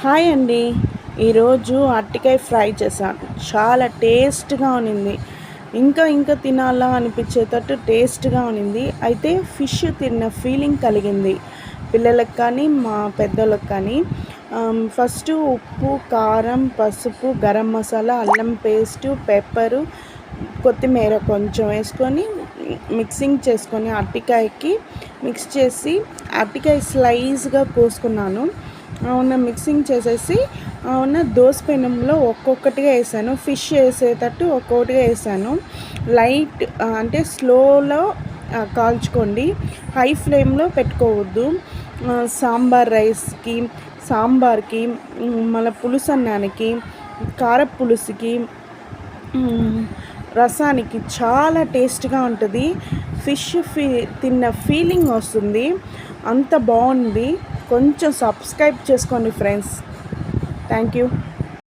Hi అండి. ఈరోజు అరటికాయ ఫ్రై చేశాను. చాలా టేస్ట్‌గా ఉన్నింది. ఇంకా ఇంకా తినాలా అనిపించేటట్టు టేస్ట్‌గా ఉన్నింది. అయితే ఫిష్ తిన్న ఫీలింగ్ కలిగింది. పిల్లలకి కానీ, మా పెద్దోళ్ళకి కానీ. ఫస్టు ఉప్పు, కారం, పసుపు, గరం మసాలా, అల్లం పేస్టు, పెప్పరు, కొత్తిమీర కొంచెం వేసుకొని మిక్సింగ్ చేసుకొని అరటికాయకి మిక్స్ చేసి అరటికాయ స్లైస్‌గా కోసుకున్నాను. మిక్సింగ్ చేసేసి దోస పెనంలో ఒక్కొక్కటిగా వేసాను. ఫిష్ వేసేటట్టు ఒక్కొక్కటిగా వేసాను. లైట్ అంటే స్లోలో కాల్చుకోండి. హై ఫ్లేమ్లో పెట్టుకోవద్దు. సాంబార్ రైస్కి, సాంబార్కి, మళ్ళీ పులుసన్నానికి, కారపులుసుకి, రసానికి చాలా టేస్ట్గా ఉంటుంది. ఫిష్ తిన్న ఫీలింగ్ వస్తుంది. అంత బాగుంది. కొంచెం సబ్స్క్రైబ్ చేసుకోండి ఫ్రెండ్స్. Thank you.